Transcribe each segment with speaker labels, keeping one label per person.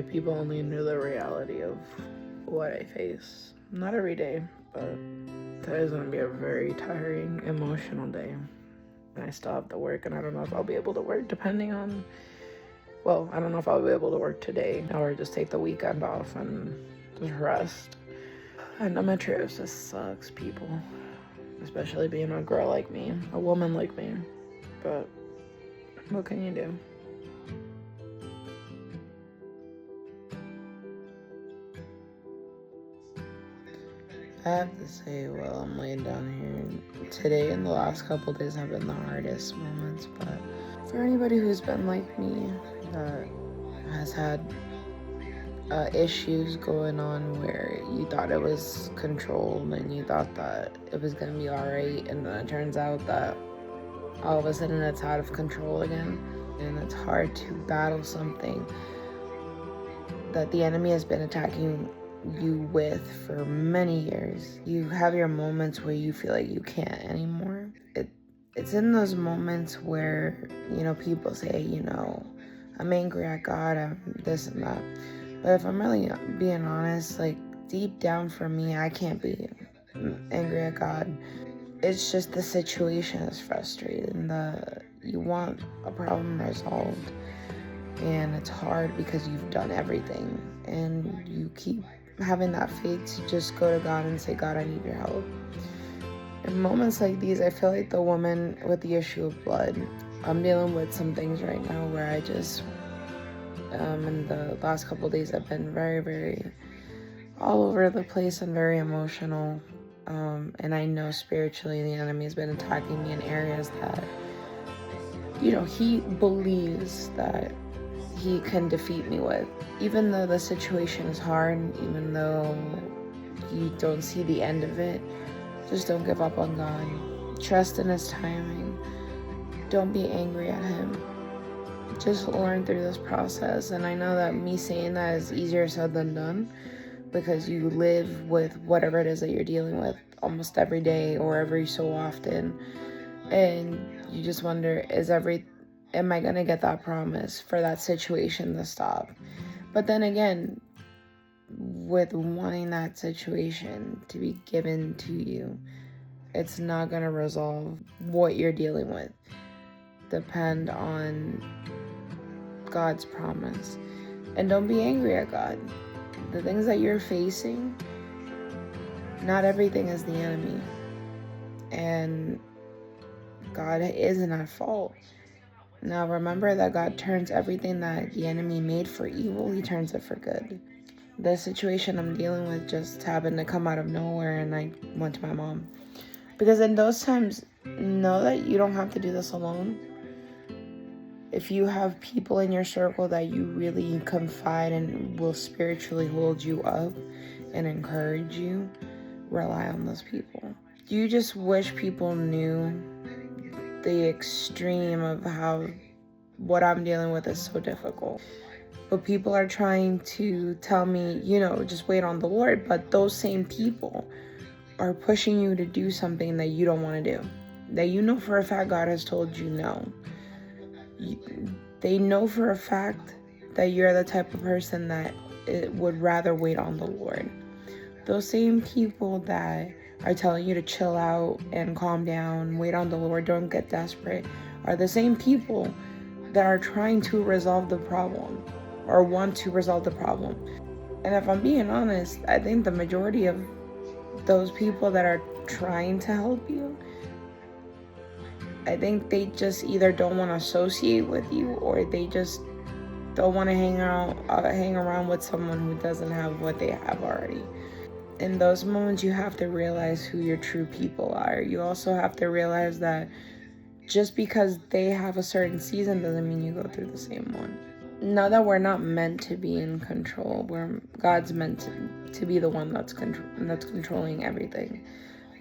Speaker 1: if people only knew the reality of what I face. Not every day, but today's gonna be a very tiring, emotional day. And I still have to work, and I don't know if I'll be able to work depending on, well, I don't know if I'll be able to work today or just take the weekend off and just rest. Endometriosis just sucks, people. Especially being a girl like me, a woman like me. But what can you do? I have to say, while I'm laying down here, today and the last couple days have been the hardest moments, but for anybody who's been like me, that has had issues going on where you thought it was controlled and you thought that it was going to be alright, and then it turns out that all of a sudden it's out of control again, and it's hard to battle something that the enemy has been attacking you with for many years. You have your moments where you feel like you can't anymore. It's in those moments where, people say, I'm angry at God, I'm this and that. But if I'm really being honest, like deep down for me, I can't be angry at God. It's just the situation is frustrating. You want a problem resolved, and it's hard because you've done everything, and you keep having that faith to just go to God and say, God, I need your help. In moments like these, I feel like the woman with the issue of blood. I'm dealing with some things right now where I just, in the last couple of days, I've been very, very all over the place and very emotional. And I know spiritually the enemy has been attacking me in areas that, he believes that he can defeat me with. Even though the situation is hard, even though you don't see the end of it, just don't give up on God. Trust in his timing. Don't be angry at him. Just learn through this process. And I know that me saying that is easier said than done, because you live with whatever it is that you're dealing with almost every day or every so often. And you just wonder, am I going to get that promise for that situation to stop? But then again, with wanting that situation to be given to you, it's not going to resolve what you're dealing with. Depend on God's promise. And don't be angry at God. The things that you're facing, not everything is the enemy. And God isn't at fault. Now remember that God turns everything that the enemy made for evil, he turns it for good. The situation I'm dealing with just happened to come out of nowhere, and I went to my mom. Because in those times, know that you don't have to do this alone. If you have people in your circle that you really confide in will spiritually hold you up and encourage you, rely on those people. You just wish people knew the extreme of how what I'm dealing with is so difficult. But people are trying to tell me, just wait on the Lord. But those same people are pushing you to do something that you don't want to do. That you know for a fact God has told you no. They know for a fact that you're the type of person that would rather wait on the Lord. Those same people that are telling you to chill out and calm down, wait on the Lord, don't get desperate, are the same people that are trying to resolve the problem or want to resolve the problem. And if I'm being honest, I think the majority of those people that are trying to help you, I think they just either don't want to associate with you, or they just don't want to hang around with someone who doesn't have what they have already. In those moments, you have to realize who your true people are. You also have to realize that just because they have a certain season doesn't mean you go through the same one. Know that we're not meant to be in control. God's meant to be the one that's controlling everything.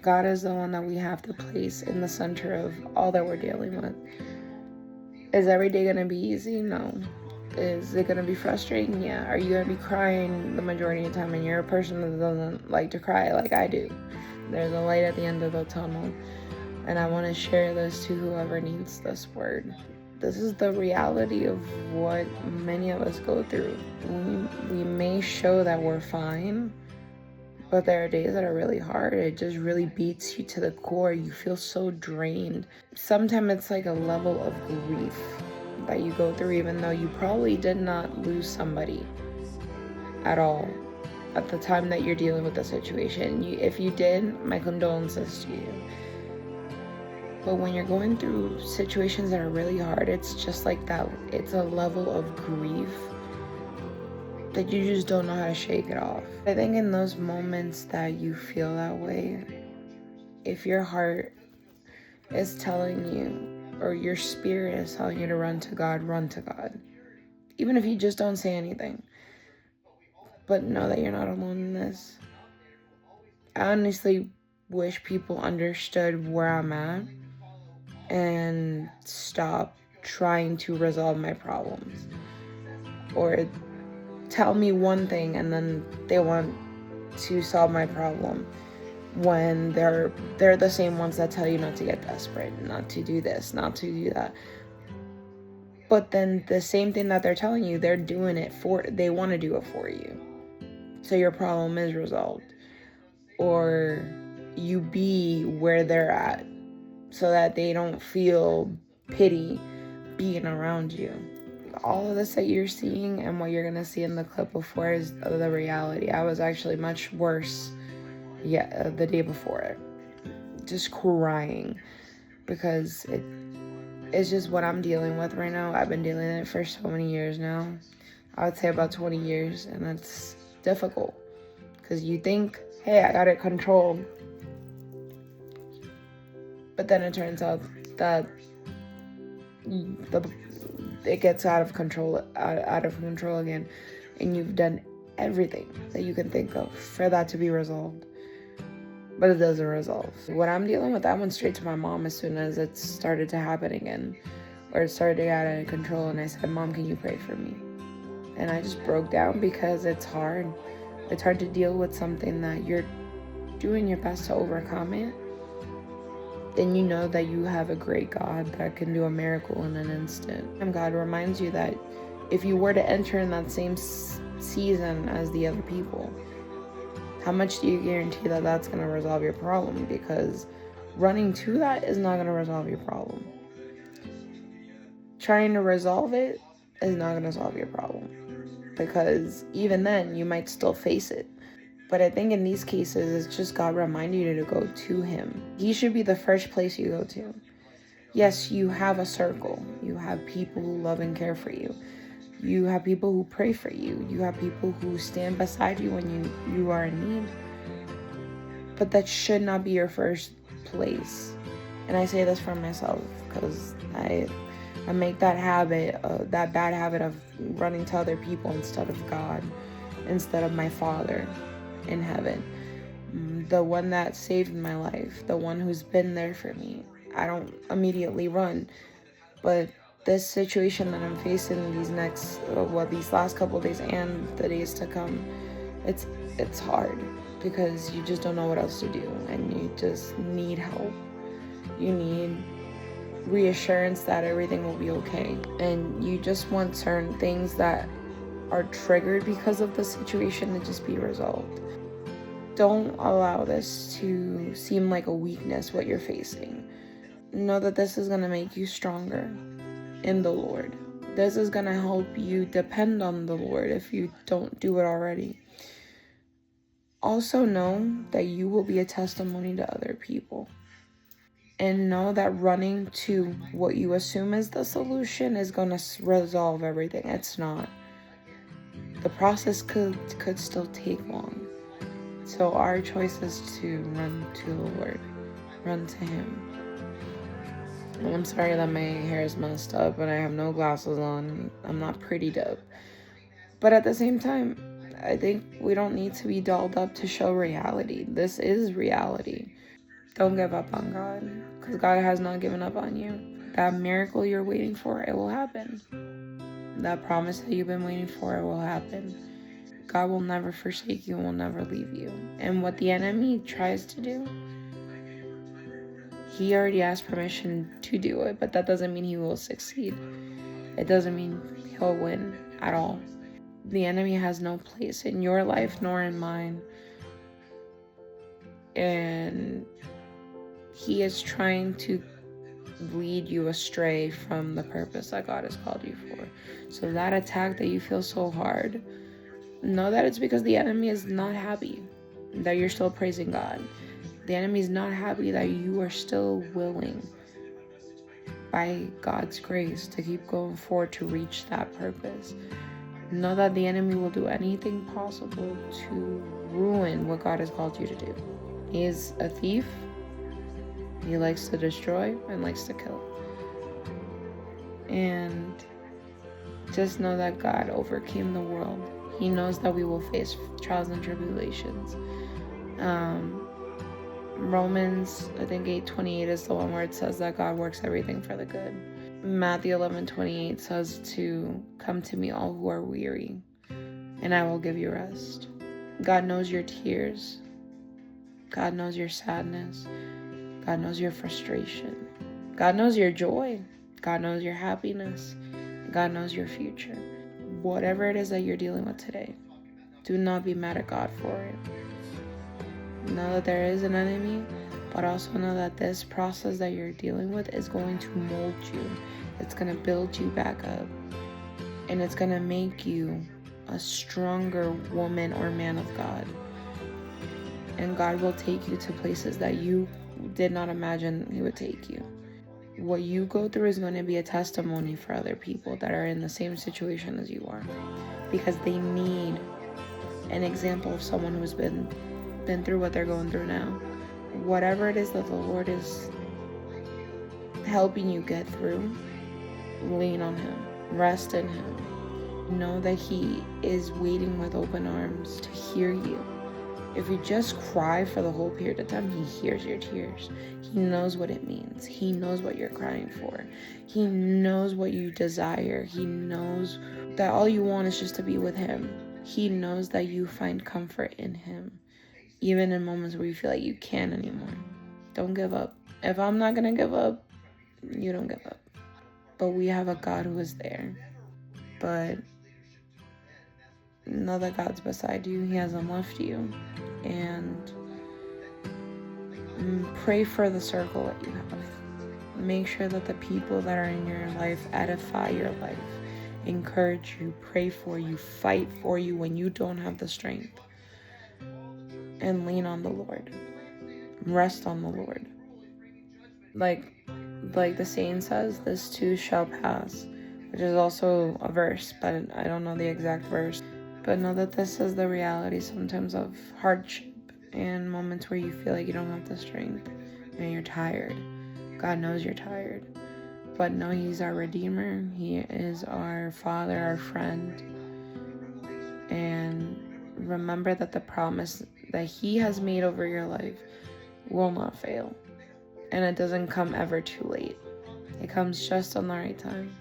Speaker 1: God is the one that we have to place in the center of all that we're dealing with. Is every day going to be easy? No. Is it going to be frustrating? Yeah. Are you going to be crying the majority of the time? And you're a person that doesn't like to cry like I do. There's a light at the end of the tunnel. And I want to share this to whoever needs this word. this is the reality of what many of us go through. We may show that we're fine, but there are days that are really hard. It just really beats you to the core. You feel so drained. Sometimes it's like a level of grief that you go through, even though you probably did not lose somebody at all at the time that you're dealing with the situation. If you did, my condolences to you. But when you're going through situations that are really hard, it's just like that. It's a level of grief that you just don't know how to shake it off. I think in those moments that you feel that way, if your heart is telling you, or your spirit is telling you to run to God, run to God. Even if you just don't say anything. But know that you're not alone in this. I honestly wish people understood where I'm at and stop trying to resolve my problems. Or tell me one thing and then they want to solve my problem when they're the same ones that tell you not to get desperate, not to do this, not to do that. But then the same thing that they're telling you, they're doing it they want to do it for you. So your problem is resolved. Or you be where they're at so that they don't feel pity being around you. All of this that you're seeing and what you're going to see in the clip before is the reality. I was actually much worse the day before it. Just crying because it's just what I'm dealing with right now. I've been dealing with it for so many years now. I would say about 20 years, and it's difficult because you think, hey, I got it controlled. But then it turns out that it gets out of control again, and you've done everything that you can think of for that to be resolved, but it doesn't resolve. What I'm dealing with, I went straight to my mom as soon as it started to happen again, or it started to get out of control, and I said, Mom, can you pray for me? And I just broke down because it's hard. It's hard to deal with something that you're doing your best to overcome it. Then you know that you have a great God that can do a miracle in an instant. And God reminds you that if you were to enter in that same season as the other people, how much do you guarantee that that's going to resolve your problem? Because running to that is not going to resolve your problem. Trying to resolve it is not going to solve your problem. Because even then, you might still face it. But I think in these cases, it's just God reminding you to go to Him. He should be the first place you go to. Yes, you have a circle. You have people who love and care for you. You have people who pray for you. You have people who stand beside you when you are in need. But that should not be your first place. And I say this for myself because I make that bad habit of running to other people instead of God, instead of my Father in heaven, the one that saved my life, the one who's been there for me. I don't immediately run, but this situation that I'm facing these last couple of days and the days to come, it's hard because you just don't know what else to do, and you just need help. You need reassurance that everything will be okay, and you just want certain things that are triggered because of the situation to just be resolved. Don't allow this to seem like a weakness, what you're facing. Know that this is going to make you stronger in the Lord. This is going to help you depend on the Lord if you don't do it already. Also know that you will be a testimony to other people. And know that running to what you assume is the solution is going to resolve everything. It's not. The process could still take long. So our choice is to run to the Lord, run to Him. And I'm sorry that my hair is messed up and I have no glasses on. I'm not prettied up. But at the same time, I think we don't need to be dolled up to show reality. This is reality. Don't give up on God, because God has not given up on you. That miracle you're waiting for, it will happen. That promise that you've been waiting for, it will happen. God will never forsake you and will never leave you. And what the enemy tries to do, He already asked permission to do it, but that doesn't mean he will succeed. It doesn't mean he'll win at all. The enemy has no place in your life nor in mine. And he is trying to lead you astray from the purpose that God has called you for. So that attack that you feel so hard, know that it's because the enemy is not happy that you're still praising God. The enemy is not happy that you are still willing, by God's grace, to keep going forward to reach that purpose. Know that the enemy will do anything possible to ruin what God has called you to do. He is a thief. He likes to destroy and likes to kill. And just know that God overcame the world. He knows that we will face trials and tribulations. Romans, I think 8:28 is the one where it says that God works everything for the good. Matthew 11:28 says to come to me all who are weary, and I will give you rest. God knows your tears. God knows your sadness. God knows your frustration. God knows your joy. God knows your happiness. God knows your future. Whatever it is that you're dealing with today, do not be mad at God for it. Know that there is an enemy, but also know that this process that you're dealing with is going to mold you. It's going to build you back up. And it's going to make you a stronger woman or man of God. And God will take you to places that you did not imagine He would take you. What you go through is going to be a testimony for other people that are in the same situation as you are, because they need an example of someone who's been through what they're going through now. Whatever it is that the Lord is helping you get through, lean on Him, rest in Him. Know that He is waiting with open arms to hear you. If you just cry for the whole period of time, He hears your tears. He knows what it means. He knows what you're crying for. He knows what you desire. He knows that all you want is just to be with Him. He knows that you find comfort in Him, even in moments where you feel like you can't anymore. Don't give up. If I'm not going to give up, you don't give up. But we have a God who is there. But know that God's beside you. He hasn't left you. And pray for the circle that you have. Make sure that the people that are in your life edify your life, encourage you, pray for you, fight for you when you don't have the strength. And lean on the Lord. Rest on the Lord. Like the saying says, this too shall pass, which is also a verse, but I don't know the exact verse. But know that this is the reality sometimes of hardship and moments where you feel like you don't have the strength and you're tired. God knows you're tired. But know He's our Redeemer. He is our Father, our friend. And remember that the promise that He has made over your life will not fail. And it doesn't come ever too late. It comes just on the right time.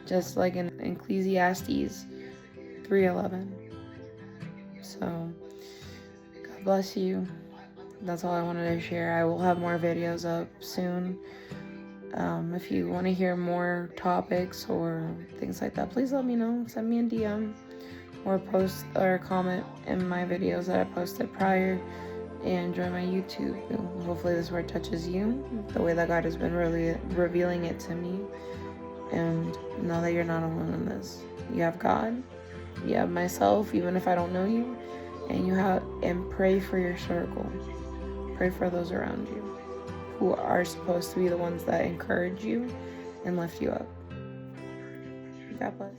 Speaker 1: Just like in Ecclesiastes 3:11. So, God bless you. That's all I wanted to share. I will have more videos up soon. If you want to hear more topics or things like that, please let me know. Send me a DM or post or comment in my videos that I posted prior, and join my YouTube. Hopefully this word touches you the way that God has been really revealing it to me. And know that you're not alone in this. You have God. You have myself, even if I don't know you. And pray for your circle. Pray for those around you who are supposed to be the ones that encourage you and lift you up. God bless.